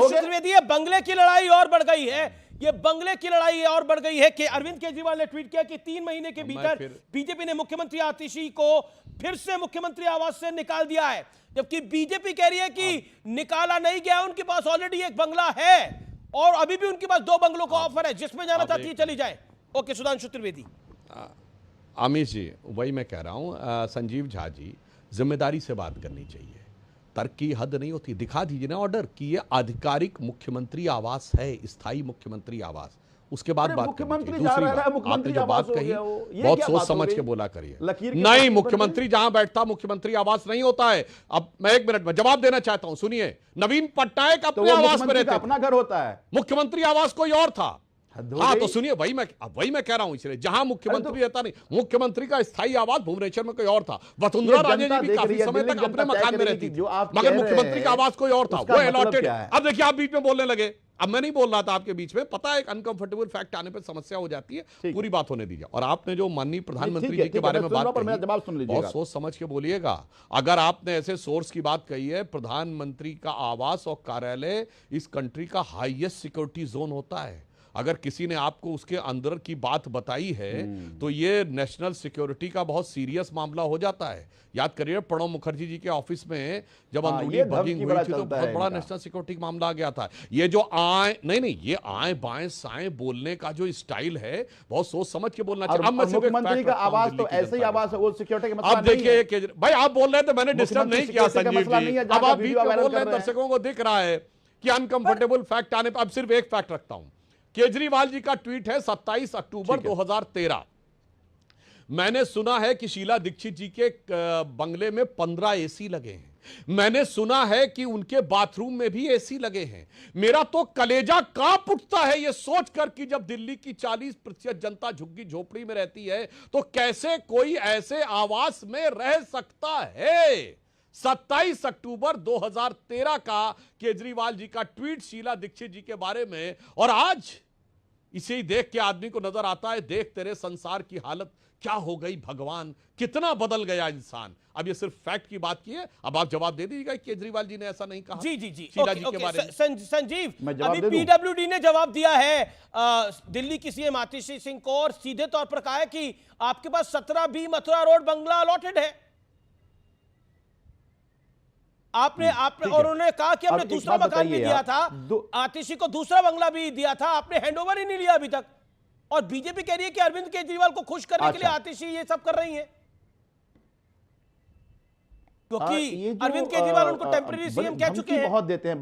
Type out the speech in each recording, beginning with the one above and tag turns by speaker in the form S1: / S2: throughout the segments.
S1: हो गए।
S2: चतुर्वेदी, ये बंगले की लड़ाई और बढ़ गई है, ये बंगले की लड़ाई और बढ़ गई है कि अरविंद केजरीवाल ने ट्वीट किया कि 3 महीने के भीतर बीजेपी ने मुख्यमंत्री आतिशी को फिर से मुख्यमंत्री आवास से निकाल दिया है, जबकि बीजेपी कह रही है कि निकाला नहीं गया, उनके पास ऑलरेडी एक बंगला है और अभी भी उनके पास 2 बंगलों का ऑफर है, जिसमें जाना चाहती है चली जाए। ओके, सुधांशु त्रिवेदी।
S3: अमीश जी, वही मैं कह रहा हूं, संजीव झा जी, जिम्मेदारी से बात करनी चाहिए, तर्क की हद नहीं होती। दिखा दीजिए ना ऑर्डर कि ये आधिकारिक मुख्यमंत्री आवास है, स्थायी मुख्यमंत्री आवास, उसके बाद बात
S1: मुख्यमंत्री
S3: करनी
S1: जा
S3: चाहिए।
S1: रहा है,
S3: दूसरी बात,
S1: मुख्यमंत्री
S3: आपने जो बात
S1: आवास हो
S3: कही
S1: गया वो, ये
S3: बहुत
S1: क्या
S3: सोच
S1: बात हो
S3: समझ
S1: गई?
S3: के बोला करिए।
S1: लकीर के
S3: नहीं,
S1: पत्ते पर
S3: मुख्यमंत्री जहां बैठता मुख्यमंत्री आवास नहीं होता है। अब मैं 1 मिनट में जवाब देना चाहता हूं, सुनिए। नवीन पटनायक
S1: तो
S3: अपने
S1: वो
S3: आवास में
S1: मुख्यमंत्री
S3: रहते
S1: का
S3: थे,
S1: अपना घर होता है,
S3: मुख्यमंत्री आवास कोई और था।
S1: हद हो
S3: हाँ,
S1: गई।
S3: तो सुनिए, वही मैं कह रहा हूं, इसलिए जहां मुख्यमंत्री रहता नहीं, मुख्यमंत्री का स्थायी आवास भुवनेश्वर में कोई और था। वसुंधरा राजे जी भी काफी समय तक अपने मकान में रहती थी, मगर मुख्यमंत्री का आवास कोई और था, वो अलॉटेड। अब देखिए, आप बीच में बोलने लगे। अब मैं नहीं बोल रहा था आपके बीच में, पता है, एक अनकंफर्टेबल फैक्ट आने पर समस्या हो जाती है, पूरी बात होने दीजिए। और आपने जो माननीय प्रधानमंत्री जी के बारे में बात कही, बहुत सोच समझ के बोलिएगा। अगर आपने ऐसे सोर्स की बात कही है, प्रधानमंत्री का आवास और कार्यालय इस कंट्री का हाईएस्ट सिक्योरिटी जोन होता है। अगर किसी ने आपको उसके अंदर की बात बताई है तो ये नेशनल सिक्योरिटी का बहुत सीरियस मामला हो जाता है। याद करिए, प्रणब मुखर्जी जी के ऑफिस में जब अंदरूनी बगिंग हुई थी तो बहुत बड़ा नेशनल सिक्योरिटी मामला आ गया था। ये जो ये आए बाएं साएं बोलने का जो स्टाइल है, बहुत सोच समझ के बोलना चाहिए। अब मैं
S1: मुख्यमंत्री का आवास तो ऐसे ही आवास है, वो सिक्योरिटी का मसला
S3: अब देखिए भाई, आप बोल रहे थे, मैंने डिस्टर्ब नहीं किया संजीव जी। अब आप बीच में बोल रहे हैं, दर्शकों को दिख रहा है कि अनकंफर्टेबल फैक्ट आने पर। अब सिर्फ एक फैक्ट रखता हूं, केजरीवाल जी का ट्वीट है 27 अक्टूबर 2013। मैंने सुना है कि शीला दीक्षित जी के बंगले में 15 एसी लगे हैं। मैंने सुना है कि उनके बाथरूम में भी एसी लगे हैं। मेरा तो कलेजा कांप उठता है यह सोचकर कि जब दिल्ली की 40% जनता झुग्गी झोपड़ी में रहती है तो कैसे कोई ऐसे आवास में रह सकता है। 27 अक्टूबर 2013 का केजरीवाल जी का ट्वीट शीला दीक्षित जी के बारे में, और आज इसे ही देख के आदमी को नजर आता है, देख तेरे संसार की हालत क्या हो गई भगवान, कितना बदल गया इंसान। अब ये सिर्फ फैक्ट की बात की है, अब आप जवाब दे दीजिएगा, केजरीवाल जी ने ऐसा नहीं कहा।
S2: जी जी जी,
S3: शीला जी के बारे में
S2: संजीव, अभी पीडब्ल्यूडी ने जवाब दिया है दिल्ली की सीएम आतिशी सिंह को, और सीधे तौर पर कहा है कि आपके पास 17B मथुरा रोड बंगला अलॉटेड है। आपने और उन्होंने कहा कि हमने दूसरा मकान भी दिया था, आतिशी को दूसरा बंगला भी दिया था, आपने हैंडओवर ही नहीं लिया अभी तक। और बीजेपी कह रही है कि अरविंद केजरीवाल को खुश करने के लिए आतिशी ये सब कर रही है, क्योंकि अरविंद केजरीवाल उनको टेम्परेरी सीएम कह चुके हैं।
S1: बहुत देते हैं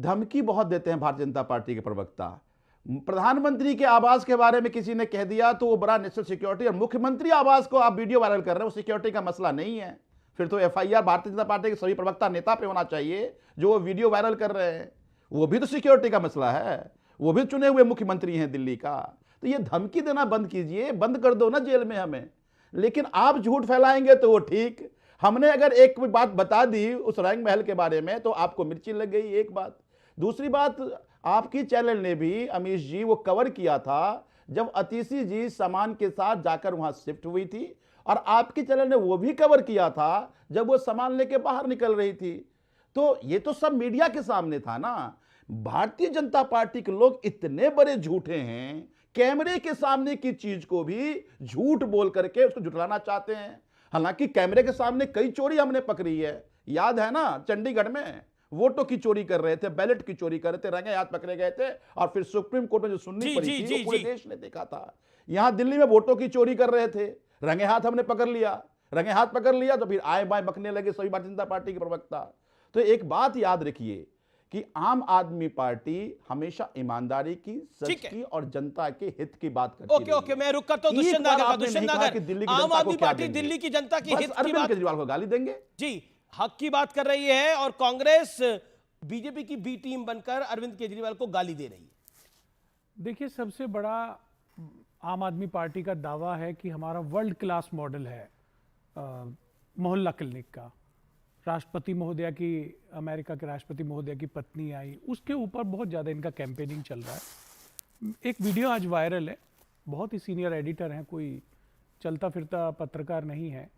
S1: धमकी बहुत देते हैं भारतीय जनता पार्टी के प्रवक्ता। प्रधानमंत्री के आवास के बारे में किसी ने कह दिया तो वो बड़ा नेशनल सिक्योरिटी, और मुख्यमंत्री आवास को आप वीडियो वायरल कर रहे हो, सिक्योरिटी का मसला नहीं है। फिर तो एफआईआर भारतीय जनता पार्टी के सभी प्रवक्ता नेता पे होना चाहिए जो वो वीडियो वायरल कर रहे हैं। वो भी तो सिक्योरिटी का मसला है, वो भी चुने हुए मुख्यमंत्री हैं दिल्ली का। तो ये धमकी देना बंद कीजिए, बंद कर दो ना जेल में हमें। लेकिन आप झूठ फैलाएंगे तो वो ठीक। हमने अगर एक बात बता दी उस रंग महल के बारे में तो आपको मिर्ची लग गई, एक बात। दूसरी बात, आपकी चैनल ने भी अमीश जी वो कवर किया था जब आतिशी जी सामान के साथ जाकर वहां शिफ्ट हुई थी, और आपकी चैनल ने वो भी कवर किया था जब वो सामान लेके बाहर निकल रही थी। तो ये तो सब मीडिया के सामने था ना। भारतीय जनता पार्टी के लोग इतने बड़े झूठे हैं, कैमरे के सामने की चीज को भी झूठ बोल करके उसको झुठलाना चाहते हैं। हालांकि कैमरे के सामने कई चोरी हमने पकड़ी है, याद है ना, चंडीगढ़ में वोटों की चोरी कर रहे थे, बैलेट की चोरी कर रहे थे, रंगे हाथ पकड़े गए थे, और फिर सुप्रीम कोर्ट में जो सुननी पड़ी थी वो पूरे देश ने देखा था। यहां दिल्ली में वोटों की चोरी कर रहे थे, रंगे हाथ हमने पकड़ लिया, रंगे हाथ पकड़ लिया तो फिर आए बाएं बकने लगे सभी भारतीय जनता पार्टी के प्रवक्ता। तो एक बात याद रखिए कि आम आदमी पार्टी हमेशा ईमानदारी की, सच की और जनता के हित की बात करती है।
S2: ओके, मैं रुक करता हूं दुष्यंत नागर। आम आदमी पार्टी दिल्ली की जनता की हित की बात,
S1: केजरीवाल को गाली देंगे
S2: जी, हक की बात कर रही है, और कांग्रेस बीजेपी की बी टीम बनकर अरविंद केजरीवाल को गाली दे रही है।
S4: देखिए, सबसे बड़ा आम आदमी पार्टी का दावा है कि हमारा वर्ल्ड क्लास मॉडल है मोहल्ला क्लिनिक का। राष्ट्रपति महोदया की, अमेरिका के राष्ट्रपति महोदया की पत्नी आई, उसके ऊपर बहुत ज़्यादा इनका कैंपेनिंग चल रहा है। एक वीडियो आज वायरल है, बहुत ही सीनियर एडिटर हैं, कोई चलता फिरता पत्रकार नहीं है,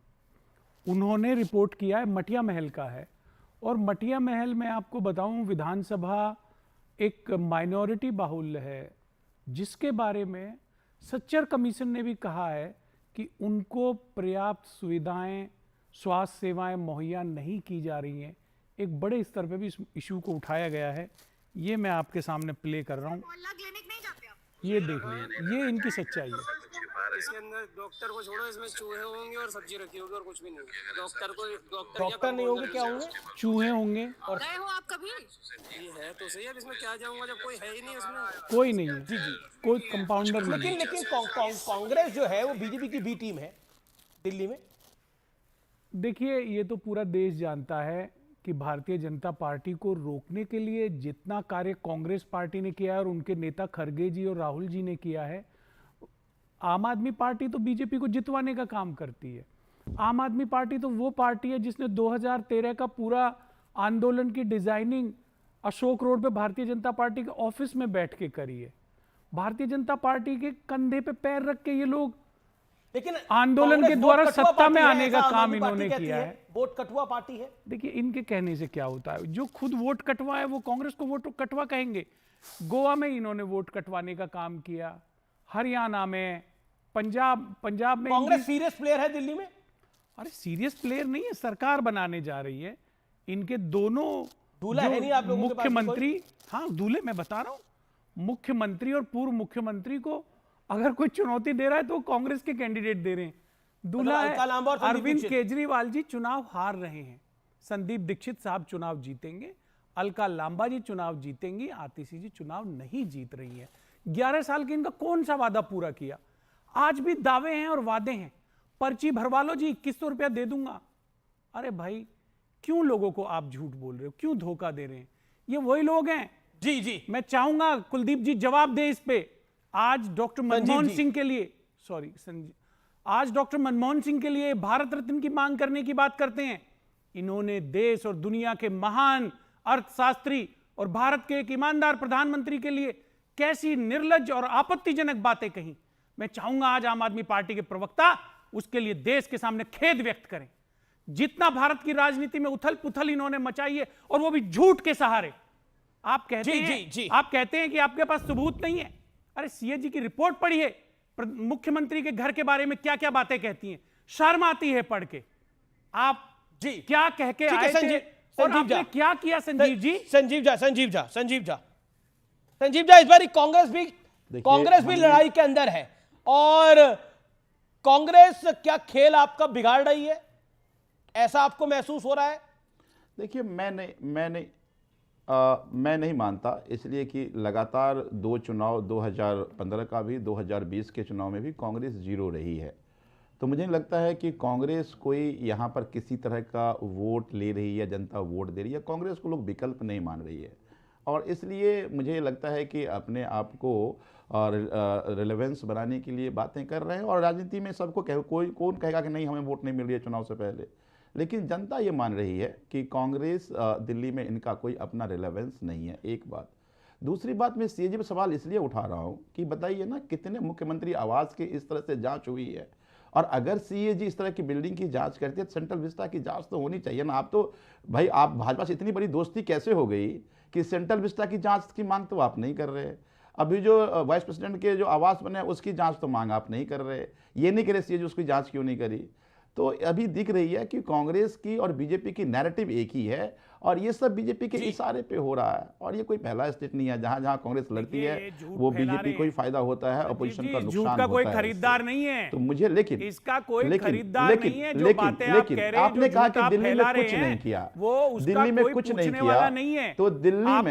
S4: उन्होंने रिपोर्ट किया है, मटिया महल का है, और मटिया महल में आपको बताऊं, विधानसभा एक माइनॉरिटी बाहुल्य है, जिसके बारे में सच्चर कमीशन ने भी कहा है कि उनको पर्याप्त सुविधाएं, स्वास्थ्य सेवाएं मुहैया नहीं की जा रही हैं। एक बड़े स्तर पे भी इस इशू को उठाया गया है। ये मैं आपके सामने प्ले कर रहा हूँ, ये देख लीजिए, ये इनकी सच्चाई है।
S5: इसके अंदर डॉक्टर को छोड़ो, इसमें चूहे होंगे और सब्जी रखी होगी और कुछ भी नहीं।
S2: डॉक्टर नहीं होंगे, क्या होंगे?
S4: चूहे होंगे। और
S5: गए हो आप कभी? ये है तो सही, अब इसमें क्या जाऊंगा जब कोई है ही नहीं उसमें।
S4: कोई नहीं है, जी जी, कोई कंपाउंडर नहीं।
S2: लेकिन कांग्रेस जो है वो बीजेपी की बी टीम है दिल्ली में।
S4: देखिए, ये तो पूरा देश जानता है कि भारतीय जनता पार्टी को रोकने के लिए जितना कार्य कांग्रेस पार्टी ने किया है और उनके नेता खड़गे जी और राहुल जी ने किया है, आम आदमी पार्टी तो बीजेपी को जितवाने का काम करती है। आम आदमी पार्टी तो वो पार्टी है जिसने 2013 का पूरा आंदोलन की डिजाइनिंग अशोक रोड पे भारतीय जनता पार्टी के ऑफिस में बैठ के करी है। भारतीय जनता पार्टी के कंधे पे पैर रख के ये लोग
S2: लेकिन
S4: आंदोलन के द्वारा सत्ता में आने का काम इन्होंने किया है।
S2: वोट कटुआ पार्टी है।
S4: देखिए, इनके कहने से क्या होता है, जो खुद वोट कटवा है वो कांग्रेस को वोट कटवा कहेंगे। गोवा में इन्होंने वोट कटवाने का काम किया, हरियाणा में, पंजाब में।
S2: कांग्रेस सीरियस प्लेयर है दिल्ली में?
S4: अरे सीरियस प्लेयर नहीं है, सरकार बनाने जा रही है। इनके दोनों
S2: दूल्हा है नहीं आप लोगों के पास
S4: मुख्यमंत्री, हाँ दूल्हे मैं बता रहा हूं, मुख्यमंत्री और पूर्व मुख्यमंत्री को अगर कोई चुनौती दे रहा है तो कांग्रेस के कैंडिडेट दे रहे हैं। दूल्हा है अरविंद केजरीवाल जी चुनाव हार रहे हैं, संदीप दीक्षित साहब चुनाव जीतेंगे, अलका लांबा जी चुनाव जीतेंगी, आतिशी जी चुनाव नहीं जीत रही है। 11 साल के इनका कौन सा वादा पूरा किया? आज भी दावे हैं और वादे हैं। पर्ची भरवा लो जी, 2100 रुपया दे दूंगा। अरे भाई, क्यों लोगों को आप झूठ बोल रहे हो, क्यों धोखा दे रहे हैं? ये वही लोग हैं।
S2: जी जी,
S4: मैं चाहूंगा कुलदीप जी जवाब दें इस पे। आज डॉक्टर मनमोहन सिंह के लिए, आज डॉक्टर मनमोहन सिंह के लिए भारत रत्न की मांग करने की बात करते हैं। इन्होंने देश और दुनिया के महान अर्थशास्त्री और भारत के एक ईमानदार प्रधानमंत्री के लिए कैसी निर्लज्ज और आपत्तिजनक बातें कही। मैं चाहूंगा आज आम आदमी पार्टी के प्रवक्ता उसके लिए देश के सामने खेद व्यक्त करें। जितना भारत की राजनीति में उथल पुथल इन्होंने मचाई है, और वो भी झूठ के सहारे। आप कहते हैं आप कहते हैं कि आपके पास सबूत नहीं है। अरे सीएजी की रिपोर्ट पढ़ी है, मुख्यमंत्री के घर के बारे में क्या क्या बातें कहती हैं, शर्म आती है पढ़ के। आप जी क्या कह के आए थे और आपने क्या किया? संजीव
S2: जा इस बार कांग्रेस भी लड़ाई के अंदर है, और कांग्रेस क्या खेल आपका बिगाड़ रही है, ऐसा आपको महसूस हो रहा है?
S1: देखिए, मैं नहीं मानता, इसलिए कि लगातार 2 चुनाव, 2015 का भी, 2020 के चुनाव में भी कांग्रेस जीरो रही है। तो मुझे नहीं लगता है कि कांग्रेस कोई यहाँ पर किसी तरह का वोट ले रही है, जनता वोट दे रही है। कांग्रेस को लोग विकल्प नहीं मान रही है, और इसलिए मुझे लगता है कि अपने आप को रिलेवेंस बनाने के लिए बातें कर रहे हैं। और राजनीति में सबको कोई कौन कहेगा कि नहीं हमें वोट नहीं मिल रही है चुनाव से पहले, लेकिन जनता ये मान रही है कि कांग्रेस दिल्ली में इनका कोई अपना रिलेवेंस नहीं है, एक बात। दूसरी बात, मैं सीएजी पर सवाल इसलिए उठा रहा हूँ कि बताइए ना, कितने मुख्यमंत्री आवास के इस तरह से जांच हुई है, और अगर सीएजी इस तरह की बिल्डिंग की जांच करती है तो सेंट्रल विस्टा की जांच तो होनी चाहिए ना। आप तो भाई, आप भाजपा से इतनी बड़ी दोस्ती कैसे हो गई कि सेंट्रल विस्टा की जांच की मांग तो आप नहीं कर रहे। अभी जो वाइस प्रेसिडेंट के जो आवास बने उसकी जांच तो मांग आप नहीं कर रहे, ये नहीं करे सीएजी उसकी जांच क्यों नहीं करी। तो अभी दिख रही है कि कांग्रेस की और बीजेपी की नैरेटिव एक ही है, और ये सब बीजेपी के इशारे पे हो रहा है। और ये कोई पहला स्टेट नहीं है जहां जहां कांग्रेस लड़ती है वो बीजेपी को ही फायदा होता है, अपोजिशन का नुकसान होता है।
S4: कोई खरीदार नहीं है
S1: तो मुझे, लेकिन
S4: इसका कोई खरीदार नहीं है। जो बातें आप कह रहे हैं,
S1: आपने कहा कि दिल्ली में कुछ नहीं किया, दिल्ली में कुछ नहीं किया, तो दिल्ली में